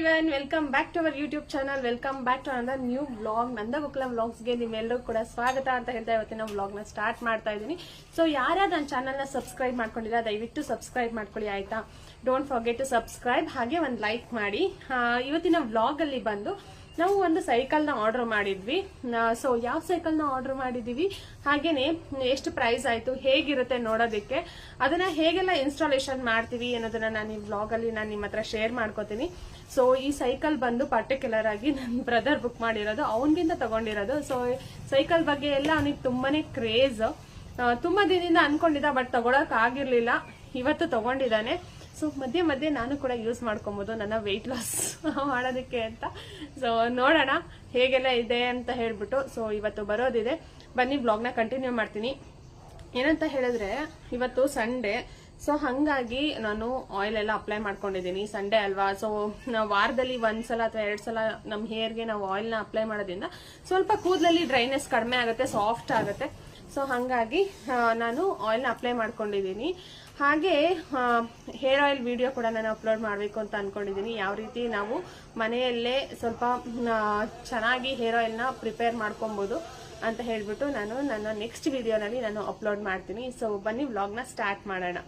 Everyone, welcome back to our YouTube channel. Welcome back to another new vlog. Nandagokula ವ್ಲಾಗ್ಸ್ಗೆ ನಿಮ್ಮೆಲ್ಲರೂ ಕೂಡ ಸ್ವಾಗತ ಅಂತ ಹೇಳ್ತಾ ಇವತ್ತಿನ ವ್ಲಾಗ್ನ ಸ್ಟಾರ್ಟ್ ಮಾಡ್ತಾ ಇದ್ದೀನಿ. ಸೊ ಯಾರ್ಯಾರು ನನ್ನ ಚಾನಲ್ನ ಸಬ್ಸ್ಕ್ರೈಬ್ ಮಾಡ್ಕೊಂಡಿಲ್ಲ ದಯವಿಟ್ಟು ಸಬ್ಸ್ಕ್ರೈಬ್ ಮಾಡ್ಕೊಳ್ಳಿ ಆಯ್ತಾ. ಡೋಂಟ್ ಫರ್ಗೆಟ್ ಟು ಸಬ್ಸ್ಕ್ರೈಬ್, ಹಾಗೆ ಒಂದು ಲೈಕ್ ಮಾಡಿ. ಇವತ್ತಿನ ವ್ಲಾಗ್ ಅಲ್ಲಿ ಬಂದು ನಾವು ಒಂದು ಸೈಕಲ್ನ ಆರ್ಡರ್ ಮಾಡಿದ್ವಿ. ಸೊ ಯಾವ ಸೈಕಲ್ನ ಆರ್ಡರ್ ಮಾಡಿದೀವಿ, ಹಾಗೇನೆ ಎಷ್ಟು ಪ್ರೈಸ್ ಆಯ್ತು, ಹೇಗಿರುತ್ತೆ ನೋಡೋದಕ್ಕೆ, ಅದನ್ನ ಹೇಗೆಲ್ಲ ಇನ್ಸ್ಟಾಲೇಷನ್ ಮಾಡ್ತೀವಿ ಅನ್ನೋದನ್ನ ನಾನು ಈ ವ್ಲಾಗ್ ಅಲ್ಲಿ ನಾನು ನಿಮ್ಮ ಹತ್ರ ಶೇರ್ ಮಾಡ್ಕೋತೀನಿ. ಸೊ ಈ ಸೈಕಲ್ ಬಂದು ಪರ್ಟಿಕ್ಯುಲರ್ ಆಗಿ ನನ್ನ ಬ್ರದರ್ ಬುಕ್ ಮಾಡಿರೋದು, ಅವನಿಗಿಂತ ತಗೊಂಡಿರೋದು. ಸೊ ಸೈಕಲ್ ಬಗ್ಗೆ ಎಲ್ಲ ಅವನಿಗೆ ತುಂಬಾನೇ ಕ್ರೇಜ್. ತುಂಬಾ ದಿನದಿಂದ ಅನ್ಕೊಂಡಿದ್ದ, ಬಟ್ ತಗೊಳಕ್ ಆಗಿರ್ಲಿಲ್ಲ. ಇವತ್ತು ತಗೊಂಡಿದ್ದಾನೆ. ಸೊ ಮಧ್ಯೆ ಮಧ್ಯೆ ನಾನು ಕೂಡ ಯೂಸ್ ಮಾಡ್ಕೊಬೋದು ನನ್ನ ವೆಯ್ಟ್ ಲಾಸ್ ಮಾಡೋದಕ್ಕೆ ಅಂತ. ಸೊ ನೋಡೋಣ ಹೇಗೆಲ್ಲ ಇದೆ ಅಂತ ಹೇಳ್ಬಿಟ್ಟು. ಸೊ ಇವತ್ತು ಬರೋದಿದೆ, ಬನ್ನಿ ಬ್ಲಾಗ್ನ ಕಂಟಿನ್ಯೂ ಮಾಡ್ತೀನಿ. ಏನಂತ ಹೇಳಿದ್ರೆ ಇವತ್ತು ಸಂಡೇ. ಸೊ ಹಂಗಾಗಿ ನಾನು ಆಯಿಲ್ ಎಲ್ಲ ಅಪ್ಲೈ ಮಾಡ್ಕೊಂಡಿದ್ದೀನಿ. ಸಂಡೇ ಅಲ್ವಾ, ಸೊ ನಾವು ವಾರದಲ್ಲಿ ಒಂದ್ಸಲ ಅಥವಾ 2 ಸಲ ನಮ್ಮ ಹೇರ್ಗೆ ನಾವು ಆಯಿಲ್ನ ಅಪ್ಲೈ ಮಾಡೋದ್ರಿಂದ ಸ್ವಲ್ಪ ಕೂದಲಲ್ಲಿ ಡ್ರೈನೆಸ್ ಕಡಿಮೆ ಆಗುತ್ತೆ, ಸಾಫ್ಟ್ ಆಗುತ್ತೆ. ಸೊ ಹಾಗಾಗಿ ನಾನು ಆಯಿಲ್ನ ಅಪ್ಲೈ ಮಾಡ್ಕೊಂಡಿದ್ದೀನಿ. ಹಾಗೆ ಹೇರ್ ಆಯಿಲ್ ವಿಡಿಯೋ ಕೂಡ ನಾನು ಅಪ್ಲೋಡ್ ಮಾಡಬೇಕು ಅಂತ ಅನ್ಕೊಂಡಿದ್ದೀನಿ. ಯಾವ ರೀತಿ ನಾವು ಮನೆಯಲ್ಲೇ ಸ್ವಲ್ಪ ಚೆನ್ನಾಗಿ ಹೇರ್ ಆಯಿಲ್ನ ಪ್ರಿಪೇರ್ ಮಾಡ್ಕೊಬೋದು ಅಂತ ಹೇಳ್ಬಿಟ್ಟು ನಾನು ನನ್ನ ನೆಕ್ಸ್ಟ್ ವಿಡಿಯೋನಲ್ಲಿ ನಾನು ಅಪ್ಲೋಡ್ ಮಾಡ್ತೀನಿ. ಸೊ ಬನ್ನಿ ವ್ಲಾಗ್ನ ಸ್ಟಾರ್ಟ್ ಮಾಡೋಣ.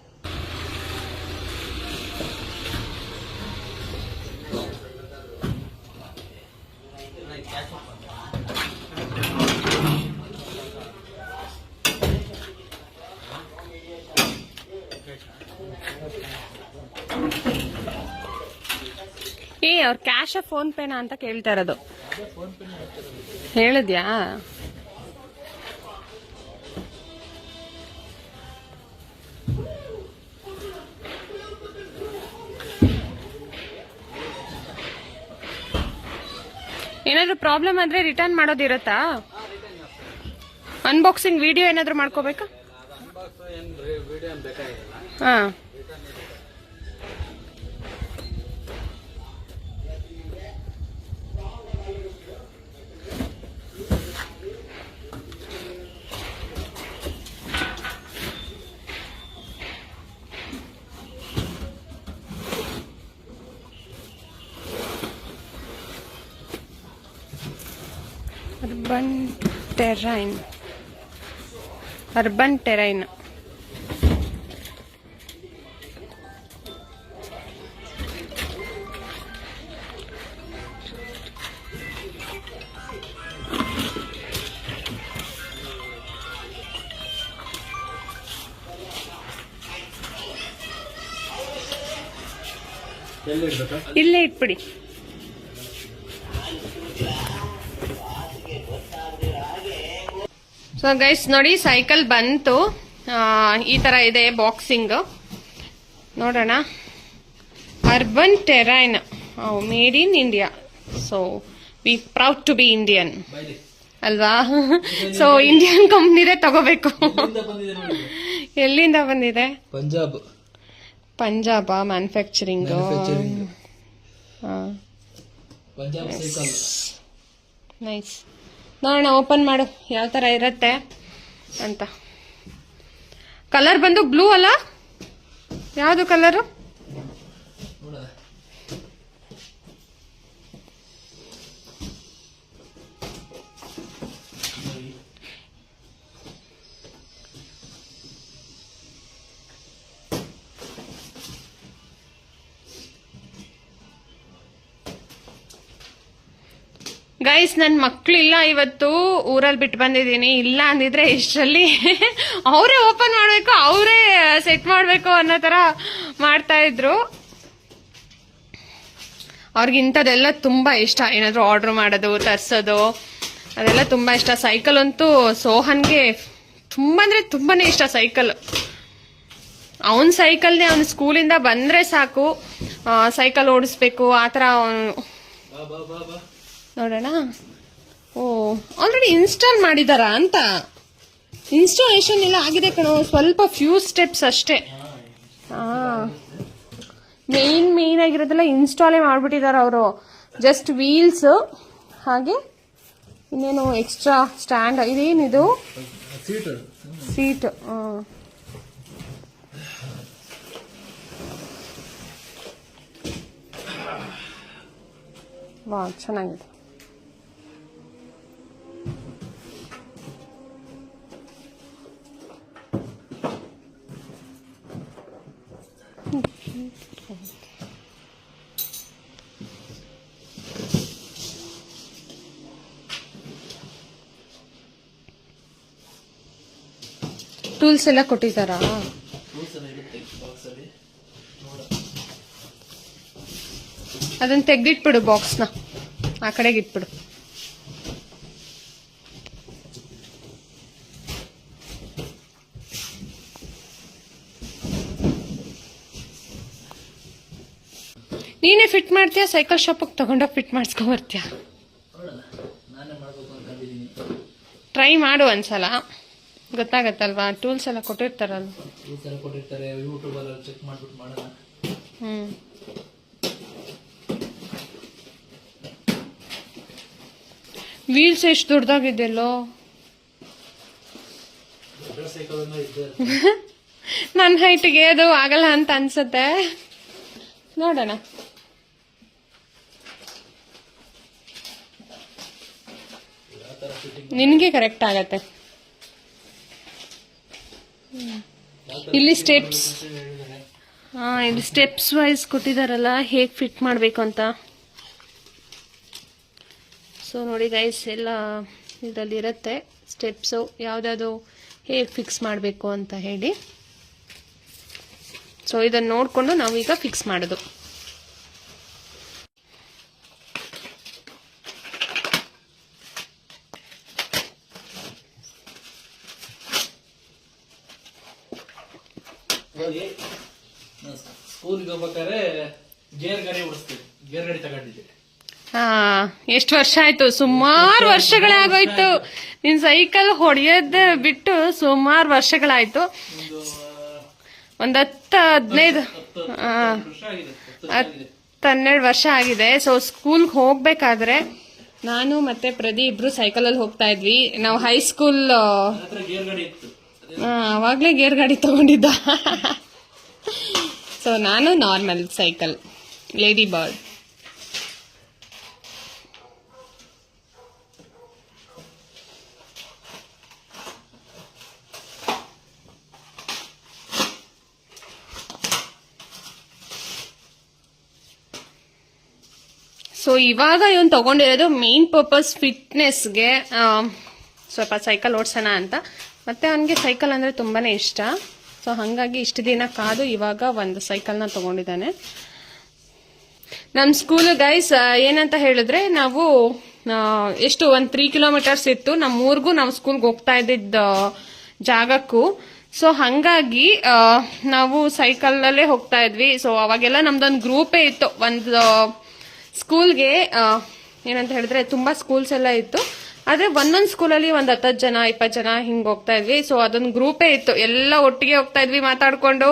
ಅವ್ರ ಕ್ಯಾಶ್ ಫೋನ್ ಪೇನಾ ಅಂತ ಕೇಳ್ತಾ ಇರೋದು. ಹೇಳಿದ್ಯಾ? ಏನಾದ್ರು ಪ್ರಾಬ್ಲಮ್ ಆದ್ರೆ ರಿಟರ್ನ್ ಮಾಡೋದಿರತ್ತಾ? ಅನ್ಬಾಕ್ಸಿಂಗ್ ವಿಡಿಯೋ ಏನಾದ್ರು ಮಾಡ್ಕೋಬೇಕಾ? ಹಾ, ಅರ್ಬನ್ ಟೆರೈನ್. ಇಲ್ಲೇ ಇಟ್ಬಿಡಿ. ಸೊ ಗೈಸ್ ನೋಡಿ, ಸೈಕಲ್ ಬಂತು. ಈ ತರ ಇದೆ ಬಾಕ್ಸಿಂಗ್. ನೋಡೋಣ. Urban terrain, made in India. So we proud to be Indian ಅಲ್ವಾ? ಸೊ ಇಂಡಿಯನ್ ಕಂಪ್ನಿದೇ ತಗೋಬೇಕು. ಎಲ್ಲಿಂದ ಬಂದಿದೆ? ಪಂಜಾಬ್ ಮ್ಯಾನುಫ್ಯಾಕ್ಚರಿಂಗ್. ನೈಸ್. ನೋಡೋಣ, ಓಪನ್ ಮಾಡು ಯಾವ ತರ ಇರತ್ತೆ ಅಂತ. ಕಲರ್ ಬಂದು ಬ್ಲೂ ಅಲ್ಲ, ಯಾವ್ದು ಕಲರು? ಗೈಸ್, ನನ್ ಮಕ್ಳಿಲ್ಲ ಇವತ್ತು, ಊರಲ್ಲಿ ಬಿಟ್ಟು ಬಂದಿದ್ದೀನಿ. ಇಲ್ಲ ಅಂದಿದ್ರೆ ಇಷ್ಟರಲ್ಲಿ ಅವರೇ ಓಪನ್ ಮಾಡ್ಬೇಕು, ಅವರೇ ಸೆಟ್ ಮಾಡ್ಬೇಕು ಅನ್ನೋ ತರ ಮಾಡ್ತಾ ಇದ್ರು. ಅವ್ರಿಗೆ ಇಂಥದ್ದೆಲ್ಲ ತುಂಬಾ ಇಷ್ಟ. ಏನಾದ್ರು ಆರ್ಡರ್ ಮಾಡೋದು, ತರ್ಸೋದು, ಅದೆಲ್ಲ ತುಂಬಾ ಇಷ್ಟ. ಸೈಕಲ್ ಅಂತೂ ಸೋಹನ್ಗೆ ತುಂಬಾ ಅಂದ್ರೆ ತುಂಬಾನೇ ಇಷ್ಟ ಸೈಕಲ್. ಅವನ್ ಸೈಕಲ್ನೇ ಅವ್ನ ಸ್ಕೂಲಿಂದ ಬಂದ್ರೆ ಸಾಕು ಸೈಕಲ್ ಓಡಿಸ್ಬೇಕು ಆತರ. ನೋಡೋಣ. ಓ, ಆಲ್ರೆಡಿ ಇನ್ಸ್ಟಾಲ್ ಮಾಡಿದಾರಾ ಅಂತ? ಇನ್ಸ್ಟಾಲೇಷನ್ ಎಲ್ಲ ಆಗಿದೆ ಕಣೋ, ಸ್ವಲ್ಪ ಫ್ಯೂ ಸ್ಟೆಪ್ಸ್ ಅಷ್ಟೇ. ಮೇನ್ ಆಗಿರೋದೆಲ್ಲ ಇನ್ಸ್ಟಾಲೇ ಮಾಡ್ಬಿಟ್ಟಿದಾರ ಅವರು. ಜಸ್ಟ್ ವೀಲ್ಸ್, ಹಾಗೆ ಇನ್ನೇನು ಎಕ್ಸ್ಟ್ರಾ ಸ್ಟ್ಯಾಂಡ್. ಇದೇನಿದು? ಸೀಟ್. ವಾ ಚೆನ್ನಾಗಿದೆ. ಟೂಲ್ಸ್ ಎಲ್ಲ ಕೊಟ್ಟಿದ್ದಾರಾ? ಅದನ್ನ ತೆಗ್ದಿಟ್ಬಿಡು, ಬಾಕ್ಸ್ನ ಆ ಕಡೆಗೆ ಇಟ್ಬಿಡು. ನೀನೇ ಫಿಟ್ ಮಾಡ್ತೀಯಾ? ಸೈಕಲ್ ಶಾಪಿಗೆ ತಗೊಂಡೋಗಿ ಫಿಟ್ ಮಾಡಿಸ್ಕೊಂಡ್ ಬರ್ತೀಯಾ? ಟ್ರೈ ಮಾಡು ಒಂದ್ಸಲ, ಗೊತ್ತಾಗತ್ತಲ್ವಾ. ಟೂಲ್ಸ್ ಎಲ್ಲ ಕೊಟ್ಟಿರ್ತಾರಲ್ಲ. ವೀಲ್ಸ್ ಎಷ್ಟು ದೊಡ್ಡದಾಗಿದೆಯಲ್ಲೋ. ನನ್ನ ಹೈಟ್ಗೆ ಅದು ಆಗಲ್ಲ ಅಂತ ಅನ್ಸುತ್ತೆ. ನೋಡೋಣ. ನಿನಗೆ ಕರೆಕ್ಟ್ ಆಗತ್ತೆ. ಇಲ್ಲಿ ಸ್ಟೆಪ್ಸ್, ಇಲ್ಲಿ ಸ್ಟೆಪ್ಸ್ ವೈಸ್ ಕೊಟ್ಟಿದಾರಲ್ಲ, ಹೇಗೆ ಫಿಟ್ ಮಾಡಬೇಕು ಅಂತ. ಸೊ ನೋಡಿ ಗೈಸ್, ಎಲ್ಲ ಇದರಲ್ಲಿ ಇರುತ್ತೆ ಸ್ಟೆಪ್ಸು, ಯಾವುದಾದ್ರು ಹೇಗೆ ಫಿಕ್ಸ್ ಮಾಡಬೇಕು ಅಂತ ಹೇಳಿ. ಸೊ ಇದನ್ನು ನೋಡಿಕೊಂಡು ನಾವೀಗ ಫಿಕ್ಸ್ ಮಾಡೋದು. ಸ್ಕೂಲ್ಗೆ ಹೋಗ್ಬೇಕಾದ್ರೆ ಗೇರ್ ಗಾಡಿ ಓಡಿಸ್ತೀವಿ, ಗೇರ್ ಗಾಡಿ ತಗೊಂಡಿದ್ದೆ. ಎಷ್ಟು ವರ್ಷ ಆಯ್ತು? ಸುಮಾರು ವರ್ಷಗಳೇ ಆಗೋಯ್ತು. ನಿನ್ ಸೈಕಲ್ ಹೊಡೆಯೋದ್ ಬಿಟ್ಟು ಸುಮಾರು ವರ್ಷಗಳಾಯ್ತು. ಒಂದ್ 10-15 12 ವರ್ಷ ಆಗಿದೆ. ಸೊ ಸ್ಕೂಲ್ಗೆ ಹೋಗ್ಬೇಕಾದ್ರೆ ನಾನು ಮತ್ತೆ ಪ್ರದೀಪ್ ಇಬ್ರು ಸೈಕಲಲ್ಲಿ ಹೋಗ್ತಾ ಇದ್ವಿ. ನಾವು ಹೈಸ್ಕೂಲ್, ಅವಾಗ್ಲೇ ಗೇರ್ ಗಾಡಿ ತಗೊಂಡಿದ್ದ. ಸೊ ನಾನು normal cycle, lady bird. So ಇವಾಗ ಇವನ್ ತಗೊಂಡಿರೋದು ಮೇನ್ ಪರ್ಪಸ್ ಫಿಟ್ನೆಸ್ಗೆ, ಸ್ವಲ್ಪ ಸೈಕಲ್ ಓಡಿಸೋಣ ಅಂತ. ಮತ್ತೆ ಅವನಿಗೆ ಸೈಕಲ್ ಅಂದ್ರೆ ತುಂಬಾನೇ ಇಷ್ಟ. ಸೊ ಹಾಗಾಗಿ ಇಷ್ಟು ದಿನ ಕಾದು ಇವಾಗ ಒಂದು ಸೈಕಲ್ನ ತಗೊಂಡಿದ್ದಾನೆ. ನಮ್ಮ ಸ್ಕೂಲ್ ಗೈಸ್ ಏನಂತ ಹೇಳಿದ್ರೆ, ನಾವು ಎಷ್ಟು ಒಂದು 3 ಕಿಲೋಮೀಟರ್ಸ್ ಇತ್ತು ನಮ್ಮೂರ್ಗೂ ನಾವು ಸ್ಕೂಲ್ಗೆ ಹೋಗ್ತಾ ಇದ್ದಿದ್ದ ಜಾಗಕ್ಕೂ. ಸೊ ಹಾಗಾಗಿ ನಾವು ಸೈಕಲಲ್ಲೇ ಹೋಗ್ತಾ ಇದ್ವಿ. ಸೊ ಅವಾಗೆಲ್ಲ ನಮ್ದೊಂದು ಗ್ರೂಪೇ ಇತ್ತು. ಒಂದು ಸ್ಕೂಲ್ಗೆ ಏನಂತ ಹೇಳಿದ್ರೆ ತುಂಬಾ ಸ್ಕೂಲ್ಸ್ ಎಲ್ಲ ಇತ್ತು. ಆದ್ರೆ ಒಂದೊಂದು ಸ್ಕೂಲಲ್ಲಿ ಒಂದು 10 ಜನ 20 ಜನ ಹಿಂಗ್ ಹೋಗ್ತಾ ಇದ್ವಿ. ಸೊ ಅದೊಂದು ಗ್ರೂಪೇ ಇತ್ತು. ಎಲ್ಲ ಒಟ್ಟಿಗೆ ಹೋಗ್ತಾ ಇದ್ವಿ, ಮಾತಾಡ್ಕೊಂಡು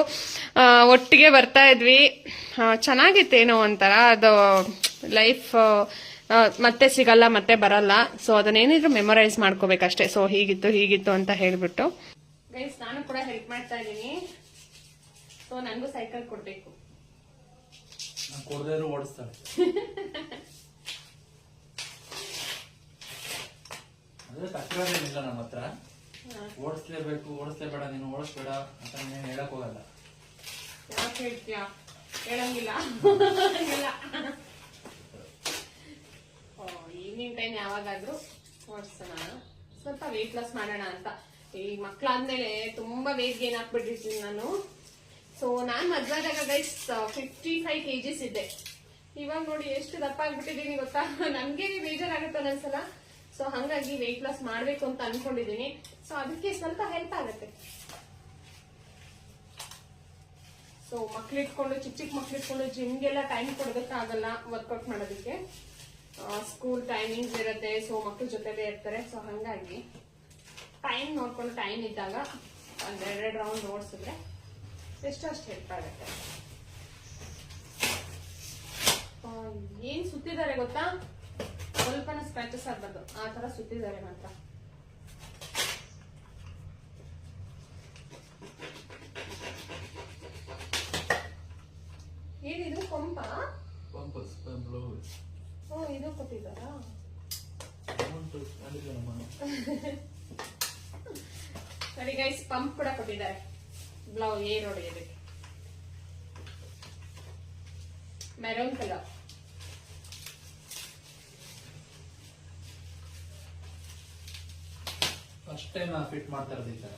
ಒಟ್ಟಿಗೆ ಬರ್ತಾ ಇದ್ವಿ. ಚೆನ್ನಾಗಿತ್ತೇನೋ ಒಂಥರ. ಅದು ಲೈಫ್ ಮತ್ತೆ ಸಿಗಲ್ಲ, ಮತ್ತೆ ಬರಲ್ಲ. ಸೊ ಅದನ್ನೇನಿದ್ರು ಮೆಮೊರೈಸ್ ಮಾಡ್ಕೋಬೇಕಷ್ಟೇ. ಸೊ ಹೀಗಿತ್ತು ಅಂತ ಹೇಳ್ಬಿಟ್ಟು ಗೈಸ್, ನಾನು ಕೂಡ ಹೆಲ್ಪ್ ಮಾಡ್ತಾ ಇದ್ದೀನಿ. ಸೊ ನನಗೂ ಸೈಕಲ್ ಕೊಡ್ಬೇಕು. ಓಡಿಸ್ತಾಳೆ. ಅದೇ ತಕ್ಕೇನಿಲ್ಲ ನಮ್ಮ ಹತ್ರ. ಓಡಿಸ್ಲೇಬೇಕು, ಓಡಿಸ್ಲೇಬೇಡ, ನೀನು ಓಡಿಸ್ಬೇಡ ಅಂತ ನೀನು ಹೇಳಕ್ ಹೋಗಲ್ಲ. ಯಾಕೆ ಹೇಳ್ತೀಯಾ? ಹೇಳಂಗಿಲ್ಲ. ಈವ್ನಿಂಗ್ ಟೈಮ್ ಯಾವಾಗಾದ್ರೂ ಓಡಿಸೋಣ, ಸ್ವಲ್ಪ ವೇಟ್ ಲಾಸ್ ಮಾಡೋಣ ಅಂತ. ಈ ಮಕ್ಳಾದ್ಮೇಲೆ ತುಂಬಾ ವೇಟ್ ಗೇನ್ ಹಾಕ್ಬಿಟ್ಟಿರ್ತೀನಿ ನಾನು. ಸೊ ನಾನ್ ಮದ್ವಾದಾಗ ಗೈಸ್ 55 kgs ಇದ್ದೆ. ಇವಾಗ ನೋಡಿ ಎಷ್ಟು ದಪ್ಪ ಆಗ್ಬಿಟ್ಟಿದೀನಿ ಗೊತ್ತಾ. ನನ್ಗೆ ಬೇಜಾರಾಗುತ್ತೆ ಒಂದೊಂದ್ಸಲ. ಸೊ ಹಂಗಾಗಿ ವೆಯ್ಟ್ ಲಾಸ್ ಮಾಡ್ಬೇಕು ಅಂತ ಅನ್ಕೊಂಡಿದೀನಿ. ಸೊ ಅದಕ್ಕೆ ಸ್ವಲ್ಪ ಹೆಲ್ಪ್ ಆಗುತ್ತೆ. ಸೊ ಮಕ್ಳಿಟ್ಕೊಂಡು, ಚಿಕ್ಕ ಮಕ್ಳಿಟ್ಕೊಂಡು ಜಿಮ್ಗೆಲ್ಲ ಟೈಮ್ ಕೊಡೋದಕ್ಕಾಗಲ್ಲ ವರ್ಕೌಟ್ ಮಾಡೋದಕ್ಕೆ. ಸ್ಕೂಲ್ ಟೈಮಿಂಗ್ಸ್ ಇರುತ್ತೆ. ಸೊ ಮಕ್ಳ ಜೊತೆಲೇ ಇರ್ತಾರೆ. ಸೊ ಹಂಗಾಗಿ ಟೈಮ್ ನೋಡ್ಕೊಂಡು, ಟೈಮ್ ಇದ್ದಾಗ ಒಂದ್ 2 ರೌಂಡ್ ಓಡಿಸಿದ್ರೆ ಎಷ್ಟು ಅಷ್ಟು ಹೆಲ್ಪ್ ಆಗುತ್ತೆ. ಏನ್ ಸುತ್ತಿದ್ದಾರೆ ಗೊತ್ತಾ, ಸ್ವಲ್ಪನ ಸ್ಕ್ರಾಚಸ್ ಆಗ್ಬಾರ್ದು, ಆ ತರ ಸುತ್ತಿದ್ದಾರೆ ಮಾತ್ರ. ಏನಿದ್ರು ಕೊಂಪ? ಇದು ಕೊಟ್ಟಿದ್ದಾರಾ? ನೋಡಿ ಗೈಸ್, ಪಂಪ್ ಕೂಡ ಕೊಟ್ಟಿದ್ದಾರೆ ಬ್ಲೌಸ್ ಏರ್ ಹೊಡೆಯೋದಕ್ಕೆ. Maroon colour. First time fit ಮಾಡ್ತಾ ಇರೋದು ಈ ತರ.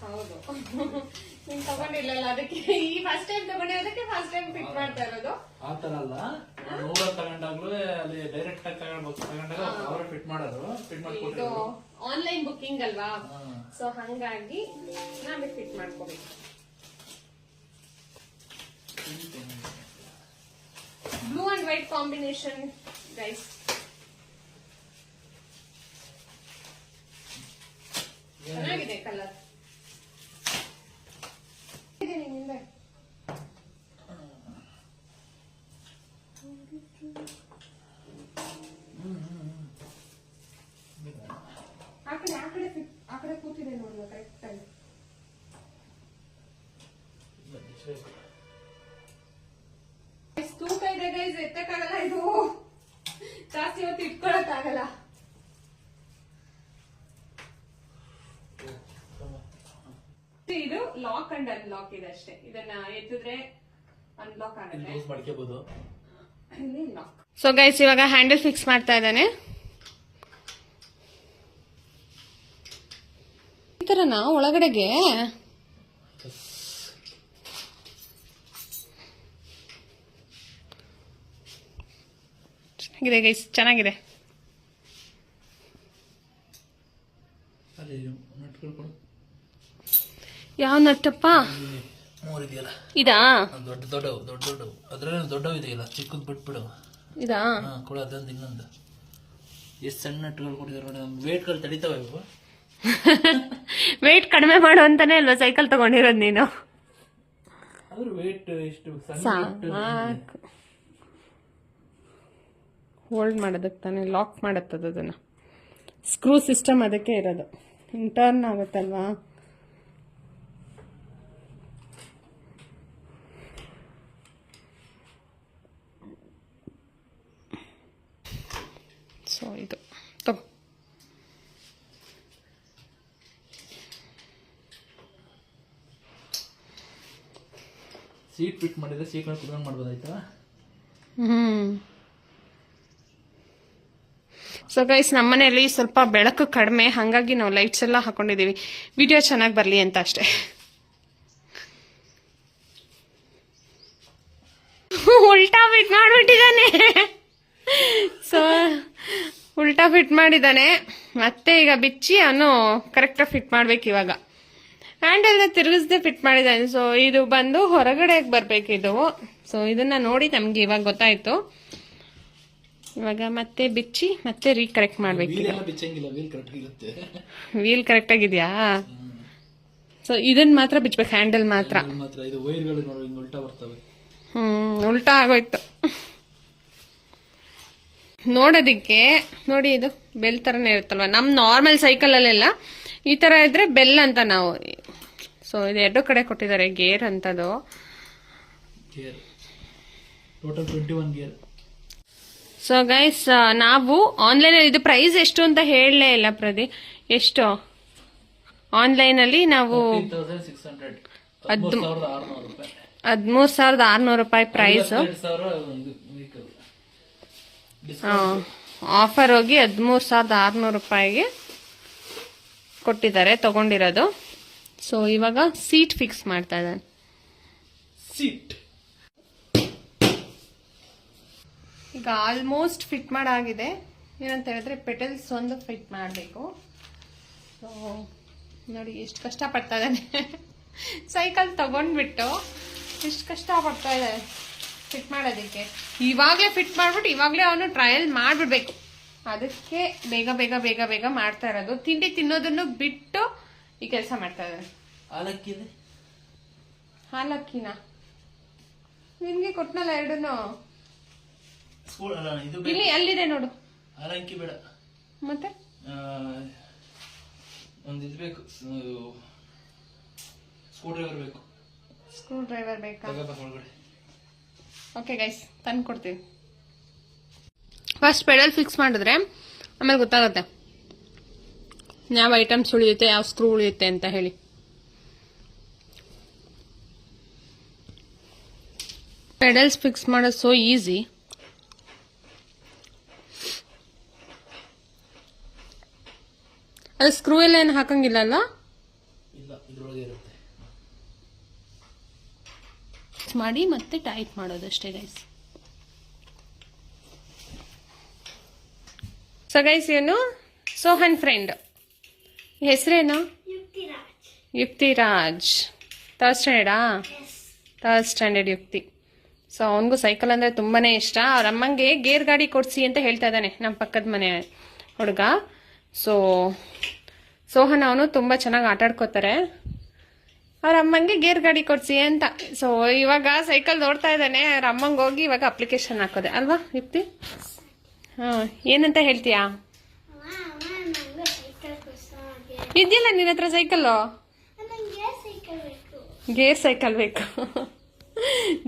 ಹೌದು, ನೀನ್ ತಗೊಂಡಿಲ್ಲಲ್ಲ ಅದಕ್ಕೆ. ಈ ಫಸ್ಟ್ ಟೈಮ್ ತಗೊಂಡಿರೋದಕ್ಕೆ ಫಸ್ಟ್ ಟೈಮ್ ಫಿಟ್ ಮಾಡ್ತಾ ಇರೋದು. ಆ ತರ ಅಲ್ಲ, 100 ತಗೊಂಡಾಗ್ಲೂ ಅಲ್ಲಿ ಡೈರೆಕ್ಟ್ ಆಗಿ ತಗೊಂಡಾಗ ಅವರೇ ಫಿಟ್ ಮಾಡೋದು. ಫಿಟ್ ಇದು ಮಾಡ್ಕೊಟ್ಟಿರೋದು ಆನ್ಲೈನ್ ಬುಕ್ಕಿಂಗ್ ಅಲ್ವಾ, ಸೊ ಹಂಗಾಗಿ ನಾವೇ ಫಿಟ್ ಮಾಡ್ಕೋಬೇಕು. Blue and white combination guys. ಚೆನ್ನಾಗಿದೆ ಕಲರ್. ಇದೆ ನಿಮ್ಮಿಂದ. ಆ ಕಡೆ ಕೂತಿದೆ ನೋಡುವ ಕರೆಕ್ಟ್ ಆಗಿ. ತೂಕ ಇದೆ ಗೈಸ್, ಎತ್ತಕ್ಕಾಗಲ್ಲ ಇದು. ಜಾಸ್ತಿ ಹೊತ್ತು ಇಟ್ಕೊಳಕ್ಕಾಗಲ್ಲ. ಇದು ಲಾಕ್ ಅಂಡ್ ಅನ್ಲಾಕ್ ಇದೆ ಅಷ್ಟೇ. ಇದನ್ನ ಎತ್ತಿದ್ರೆ ಅನ್ಲಾಕ್ ಆಗುತ್ತೆ. ಸೊ ಗೈಸ್, ಇವಾಗ ಹ್ಯಾಂಡಲ್ ಫಿಕ್ಸ್ ಮಾಡ್ತಾ ಇದ್ದಾನೆ. ಈ ತರನಾ ಒಳಗಡೆಗೆ? ಚೆನ್ನಾಗಿದೆ ಗೈಸ್, ಚೆನ್ನಾಗಿದೆ. ಯಾವ ನಟ್ಟಪ್ಪ? ಇದಾ? ದೊಡ್ಡ ದೊಡ್ಡವು ಅದ್ರಲ್ಲಿ ದೊಡ್ಡವು ಇದೆಯಲ್ಲ, ಚಿಕ್ಕದ್ ಬಿಟ್ಬಿಡು. ಇದಾ ಕೂಡ ಅದೊಂದು ಇನ್ನೊಂದು. ಎಷ್ಟು ಸಣ್ಣ ನಟ್ಟುಗಳು ಕೊಟ್ಟಿದ್ದಾರೆ, ವೇಟ್ಗಳು ತಡಿತಾವ ಇವು. ವೇಟ್ ಕಡಿಮೆ ಮಾಡು ಅಂತಾನೆ ಅಲ್ವಾ ಸೈಕಲ್ ತಗೊಂಡಿರೋದು ನೀನು? ಆದ್ರೂ ವೇಟ್ ಇಷ್ಟು ಹೋಲ್ಡ್ ಮಾಡೋದಕ್ಕೆ ತಾನೆ, ಲಾಕ್ ಮಾಡತ್ತದ ಅದನ್ನ. ಸ್ಕ್ರೂ ಸಿಸ್ಟಮ್ ಅದಕ್ಕೆ ಇರೋದು. ಟರ್ನ್ ಆಗುತ್ತಲ್ವಾ. ಸೊ ಇದು ತಗೋ. ಸೀಟ್ ಫಿಟ್ ಮಾಡಿದ್ರೆ ಸೀಟ್ ಮೇಲೆ ಕುತ್ಕೊಂಡು ಮಾಡ್ಬೋದಾಯ್ತಾ? ಸೊ ಗೈಸ್, ನಮ್ಮನೆಯಲ್ಲಿ ಸ್ವಲ್ಪ ಬೆಳಕು ಕಡಿಮೆ, ಹಾಗಾಗಿ ನಾವು ಲೈಟ್ಸ್ ಎಲ್ಲ ಹಾಕೊಂಡಿದೀವಿ, ವಿಡಿಯೋ ಚೆನ್ನಾಗಿ ಬರಲಿ ಅಂತ ಅಷ್ಟೇ. ಉಲ್ಟಾ ಫಿಟ್ ಮಾಡಿಬಿಟ್ಟಿದ್ದಾನೆ. ಸೊ ಉಲ್ಟಾ ಫಿಟ್ ಮಾಡಿದ್ದಾನೆ. ಮತ್ತೆ ಈಗ ಬಿಚ್ಚಿ ಅವನು ಕರೆಕ್ಟಾಗಿ ಫಿಟ್ ಮಾಡ್ಬೇಕು. ಇವಾಗ ಹ್ಯಾಂಡಲ್ನ ತಿರುಗಿಸದೆ ಫಿಟ್ ಮಾಡಿದ್ದಾನೆ. ಸೊ ಇದು ಬಂದು ಹೊರಗಡೆ ಬರ್ಬೇಕು ಇದು. ಸೊ ಇದನ್ನ ನೋಡಿ ನಮ್ಗೆ ಇವಾಗ ಗೊತ್ತಾಯ್ತು. ಇವಾಗ ಮತ್ತೆ ಬಿಚ್ಚಿ ಮತ್ತೆ ರೀಕರೆಕ್ಟ್ ಮಾಡ್ಬೇಕು. ವೀಲ್ ಕರೆಕ್ಟ್ ಆಗಿದ್ಯಾ? ಸೊ ಇದನ್ನ ಮಾತ್ರ ಬಿಚ್ಚಬೇಕು, ಹ್ಯಾಂಡಲ್ ಮಾತ್ರ. ಉಲ್ಟಾ ಆಗೋಯ್ತು ನೋಡೋದಿಕ್ಕೆ. ನೋಡಿ, ಇದು ಬೆಲ್ ತರನೇ ಇರುತ್ತಲ್ವಾ, ನಮ್ ನಾರ್ಮಲ್ ಸೈಕಲ್ ಅಲ್ಲೆಲ್ಲ ಈ ತರ ಇದ್ರೆ ಬೆಲ್ ಅಂತ ನಾವು. ಸೊ ಇದು ಎರಡು ಕಡೆ ಕೊಟ್ಟಿದ್ದಾರೆ ಗೇರ್ ಅಂತದು. ಸೊ ಗೈಸ್, ನಾವು ಆನ್ಲೈನ್ ಅಲ್ಲಿ ಇದು ಪ್ರೈಸ್ ಎಷ್ಟು ಅಂತ ಹೇಳಲೇ ಇಲ್ಲ ಪ್ರದಿ. ಎಷ್ಟು ಆನ್ಲೈನ್ ಅಲ್ಲಿ ನಾವು 13,600 ರೂಪಾಯಿ ಪ್ರೈಸ್. ಆಫರ್ ಹೋಗಿ 13,600 ರೂಪಾಯಿಗೆ ಕೊಟ್ಟಿದ್ದಾರೆ ತಗೊಂಡಿರೋದು. ಸೊ ಇವಾಗ ಸೀಟ್ ಫಿಕ್ಸ್ ಮಾಡ್ತಾ ಇದ್ದಾನೆ. ಸೀಟ್ ಈಗ ಆಲ್ಮೋಸ್ಟ್ ಫಿಟ್ ಮಾಡಾಗಿದೆ. ಏನಂತ ಹೇಳಿದ್ರೆ ಪೆಟಲ್ಸ್ ಒಂದು ಫಿಟ್ ಮಾಡಬೇಕು. ಸೊ ನೋಡಿ ಎಷ್ಟು ಕಷ್ಟ ಪಡ್ತಾ ಇದ್ದಾನೆ. ಸೈಕಲ್ ತಗೊಂಡ್ಬಿಟ್ಟು ಎಷ್ಟು ಕಷ್ಟ ಪಡ್ತಾ ಇದ್ದಾನೆ ಫಿಟ್ ಮಾಡೋದಕ್ಕೆ. ಇವಾಗಲೇ ಫಿಟ್ ಮಾಡ್ಬಿಟ್ಟು ಇವಾಗಲೇ ಅವನು ಟ್ರಯಲ್ ಮಾಡಿಬಿಡ್ಬೇಕು. ಅದಕ್ಕೆ ಬೇಗ ಬೇಗ ಬೇಗ ಬೇಗ ಮಾಡ್ತಾ ಇರೋದು. ತಿಂಡಿ ತಿನ್ನೋದನ್ನು ಬಿಟ್ಟು ಈ ಕೆಲಸ ಮಾಡ್ತಾ ಇದ್ದಾನೆ. ಹಾಲಕ್ಕಿನ ನಿನ್ಗೆ ಕೊಟ್ನಲ್ಲ ಎರಡನ್ನು. ಇಲ್ಲಿ ಅಲ್ಲಿದೆ ನೋಡು. ಹಾಲಕ್ಕಿ ಬೇಡ, ಮತ್ತೆ ಒಂದು ಇದು ಬೇಕು, ಸ್ಕ್ರೂ ಡ್ರೈವರ್ ಬೇಕು. ಸ್ಕ್ರೂ ಡ್ರೈವರ್ ಬೇಕಾ? ಒಳಗಡೆ. ಓಕೆ ಗೈಸ್, ತಂದು ಕೊಡ್ತೀವಿ. ಫಸ್ಟ್ ಪೆಡಲ್ ಫಿಕ್ಸ್ ಮಾಡಿದ್ರೆ ಆಮೇಲೆ ಗೊತ್ತಾಗುತ್ತೆ ಯಾವ ಐಟಮ್ಸ್ ಉಳಿಯುತ್ತೆ, ಯಾವ ಸ್ಕ್ರೂ ಉಳಿಯುತ್ತೆ ಅಂತ ಹೇಳಿ. ಪೆಡಲ್ಸ್ ಫಿಕ್ಸ್ ಮಾಡೋದು ಸೋ ಈಸಿ. ಅದು ಸ್ಕ್ರೂ ಎಲ್ಲ ಏನು ಹಾಕಂಗಿಲ್ಲ ಅಲ್ಲ? ಇಲ್ಲ, ಇದ್ರೊಳಗೆ ಇರುತ್ತೆ. ಮಾಡಿ ಮತ್ತೆ ಟೈಟ್ ಮಾಡೋದಷ್ಟೇ ಗೈಸ್. ಸೊ ಗೈಸ್, ಇವನು ಸೋಹನ್ ಫ್ರೆಂಡ್. ಹೆಸರೇನು? ಯುಕ್ತಿರಾಜ್. ಥರ್ಡ್ ಸ್ಟ್ಯಾಂಡರ್ಡಾ? ಥರ್ಡ್ ಸ್ಟ್ಯಾಂಡರ್ಡ್ ಯುಕ್ತಿ. ಸೊ ಅವನಿಗೂ ಸೈಕಲ್ ಅಂದರೆ ತುಂಬಾನೇ ಇಷ್ಟ. ಅವ್ರ ಅಮ್ಮಂಗೆ ಗೇರ್ ಗಾಡಿ ಕೊಡಿಸಿ ಅಂತ ಹೇಳ್ತಾ ಇದ್ದಾನೆ ನಮ್ಮ ಪಕ್ಕದ ಮನೆ ಹುಡುಗ. ಸೊ ಸೋಹನ್ ಅವನು ತುಂಬ ಚೆನ್ನಾಗಿ ಆಟ ಆಡ್ಕೋತಾರೆ. ಅವ್ರ ಅಮ್ಮಂಗೆ ಗೇರ್ ಗಾಡಿ ಕೊಡಿಸಿ ಅಂತ. ಸೊ ಇವಾಗ ಸೈಕಲ್ ನೋಡ್ತಾ ಇದ್ದಾನೆ. ಅವ್ರ ಅಮ್ಮಂಗೆ ಹೋಗಿ ಇವಾಗ ಅಪ್ಲಿಕೇಶನ್ ಹಾಕೋದೆ ಅಲ್ವಾ ಯುಕ್ತಿ? ಹಾಂ, ಏನಂತ ಹೇಳ್ತೀಯಾ? ಇದೆಯಲ್ಲ ನಿನ್ನ ಹತ್ರ ಸೈಕಲ್ಲು? ಗೇರ್ ಸೈಕಲ್ ಬೇಕು.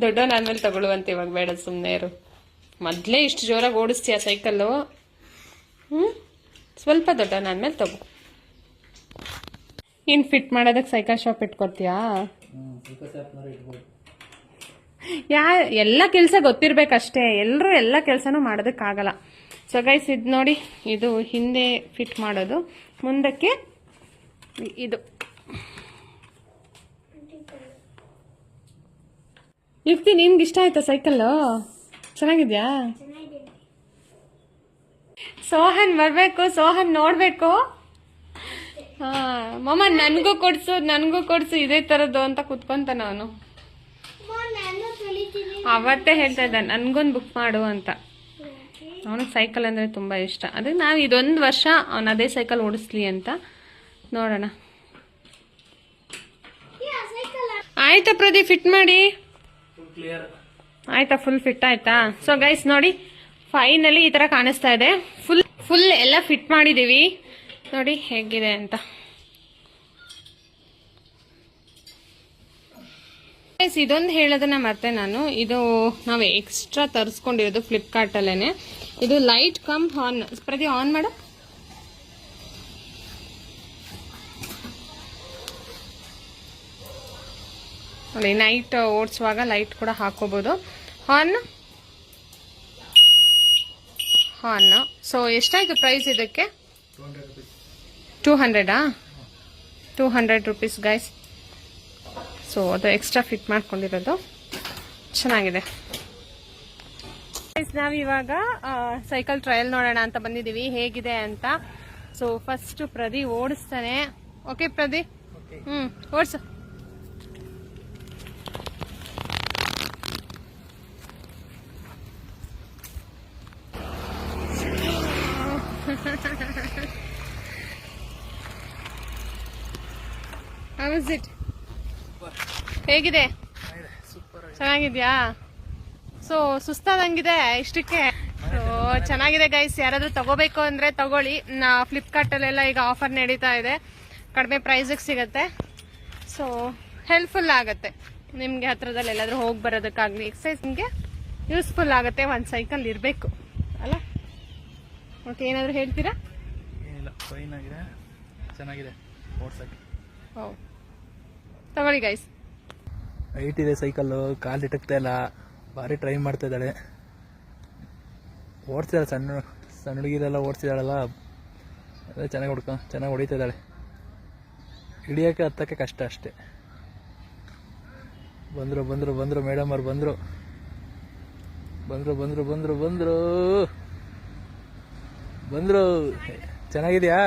ದೊಡ್ಡವನಾದ್ಮೇಲೆ ತಗೊಳ್ಳುವಂತೆ, ಇವಾಗ ಬೇಡ, ಸುಮ್ಮನೆ ಇರು. ಮೊದಲೇ ಇಷ್ಟು ಜೋರಾಗಿ ಓಡಿಸ್ತೀಯ ಸೈಕಲ್ಲು. ಸ್ವಲ್ಪ ದೊಡ್ಡವನಾದ್ಮೇಲೆ ತಗೋ. ಇನ್ನು ಫಿಟ್ ಮಾಡೋದಕ್ಕೆ ಸೈಕಲ್ ಶಾಪ್ ಇಟ್ಕೊತೀಯಾ? ಎಲ್ಲ ಕೆಲಸ ಗೊತ್ತಿರ್ಬೇಕಷ್ಟೇ. ಎಲ್ಲರೂ ಎಲ್ಲ ಕೆಲಸನೂ ಮಾಡೋದಕ್ಕಾಗಲ್ಲ. ಸೊ ಗೈಸ್, ಇದು ನೋಡಿ, ಇದು ಹಿಂದೆ ಫಿಟ್ ಮಾಡೋದು, ಮುಂದಕ್ಕೆ ಇದು. ಯುಕ್ತಿ, ನಿಮ್ಗೆ ಇಷ್ಟ ಆಯ್ತಾ ಸೈಕಲ್ಲು? ಚೆನ್ನಾಗಿದ್ಯಾ? ಸೋಹನ್ ಬರಬೇಕು, ಸೋಹನ್ ನೋಡಬೇಕು. ಹಾಂ, ಮಮ್ಮ ನನಗೂ ಕೊಡ್ಸು ಇದೇ ಥರದ್ದು ಅಂತ ಕುತ್ಕೊಂತಾನ ಅವನು. ಅವತ್ತೇ ಹೇಳ್ತಾ ಇದ್ದ ನನಗೊಂದು ಬುಕ್ ಮಾಡು ಅಂತ. ಅವನಿಗೆ ಸೈಕಲ್ ಅಂದರೆ ತುಂಬ ಇಷ್ಟ. ಅದಕ್ಕೆ ನಾವು ಇದೊಂದು ವರ್ಷ ಅವನು ಅದೇ ಸೈಕಲ್ ಓಡಿಸ್ಲಿ ಅಂತ ನೋಡೋಣ. ಆಯ್ತಾ ಪ್ರದೀಪ್, ಫಿಟ್ ಮಾಡಿ ಆಯ್ತಾ? ಫುಲ್ ಫಿಟ್ ಆಯ್ತಾ? ಸೊ ಗೈಸ್ ನೋಡಿ, ಫೈನಲಿ ಈ ಥರ ಕಾಣಿಸ್ತಾ ಇದೆ. ಫುಲ್ ಎಲ್ಲ ಫಿಟ್ ಮಾಡಿದ್ದೀವಿ. ನೋಡಿ ಹೇಗಿದೆ ಅಂತ. ಗೈಸ್, ಇದೊಂದು ಹೇಳೋದನ್ನ ಮತ್ತೆ ನಾನು, ಇದು ನಾವು ಎಕ್ಸ್ಟ್ರಾ ತರಿಸ್ಕೊಂಡಿರೋದು ಫ್ಲಿಪ್ಕಾರ್ಟಲ್ಲೇ. ಇದು ಲೈಟ್ ಕಮ್ ಆನ್. ಪ್ರತಿ ಆನ್ ಮಾಡು. ನೋಡಿ, ನೈಟ್ ಓಡಿಸುವಾಗ ಲೈಟ್ ಕೂಡ ಹಾಕೋಬಹುದು. ಆನ್. ಸೊ ಎಷ್ಟಾಯ್ತು ಪ್ರೈಸ್ ಇದಕ್ಕೆ? 200. 200 ರುಪೀಸ್ ಗೈಸ್. ಸೊ ಅದು ಎಕ್ಸ್ಟ್ರಾ ಫಿಟ್ ಮಾಡ್ಕೊಂಡಿರೋದು, ಚೆನ್ನಾಗಿದೆ. ನಾವಿವಾಗ ಸೈಕಲ್ ಟ್ರಯಲ್ ನೋಡೋಣ ಅಂತ ಬಂದಿದ್ದೀವಿ, ಹೇಗಿದೆ ಅಂತ. ಸೊ ಫಸ್ಟ್ ಪ್ರದಿ ಓಡಿಸ್ತಾನೆ. ಓಕೆ ಪ್ರದಿ? ಓಡಿಸು. How is it? ಹೇಗಿದೆ? ಚೆನ್ನಾಗಿದ್ಯಾ? ಸೊ ಸುಸ್ತಾದಂಗಿದೆ ಇಷ್ಟಕ್ಕೆ. ಸೊ ಚೆನ್ನಾಗಿದೆ ಗೈಸ್. ಯಾರಾದ್ರೂ ತಗೋಬೇಕು ಅಂದ್ರೆ ತಗೊಳ್ಳಿ. ಫ್ಲಿಪ್ಕಾರ್ಟ್ ಅಲ್ಲೆಲ್ಲ ಈಗ ಆಫರ್ ನಡೀತಾ ಇದೆ, ಕಡಿಮೆ ಪ್ರೈಸಿಗೆ ಸಿಗುತ್ತೆ. ಸೊ ಹೆಲ್ಪ್ಫುಲ್ ಆಗುತ್ತೆ ನಿಮ್ಗೆ, ಹತ್ರದಲ್ಲಿ ಎಲ್ಲಾದ್ರೂ ಹೋಗಿ ಬರೋದಕ್ಕಾಗ್ಲಿ, ಎಕ್ಸಸೈಸ್ ನಿಮ್ಗೆ ಯೂಸ್ಫುಲ್ ಆಗುತ್ತೆ. ಒಂದು ಸೈಕಲ್ ಇರಬೇಕು ಅಲ್ಲ? ಓಕೆ, ಏನಾದರೂ ಹೇಳ್ತೀರಾ? ಏನಿಲ್ಲ, ಫೈನ್ ಆಗಿದೆ, ಚೆನ್ನಾಗಿದೆ ಓಡ್ಸಕ್ಕೆ. ಓ, ತಗೊಳ್ಳಿ ಗೈಸ್. ಹೈಟ್ ಇದೆ ಸೈಕಲ್ಲು, ಕಾಲು ಇಟಕ್ತಾ ಇಲ್ಲ, ಭಾರಿ ಟ್ರೈ ಮಾಡ್ತಾ ಇದ್ದಾಳೆ. ಓಡಿಸಿದಾಳೆ, ಸಣ್ಣ ಹುಡುಗಿರೆಲ್ಲ ಓಡಿಸಿದಾಳಲ್ಲ, ಅದೇ ಚೆನ್ನಾಗಿ ಹೊಡಿತಾ ಇದ್ದಾಳೆ. ಹಿಡಿಯೋಕ್ಕೆ ಹತ್ತಕ್ಕೆ ಕಷ್ಟ ಅಷ್ಟೇ. ಬಂದರು ಮೇಡಮ್ ಅವ್ರು ಬಂದರು. ಚೆನ್ನಾಗಿದೆಯಾ?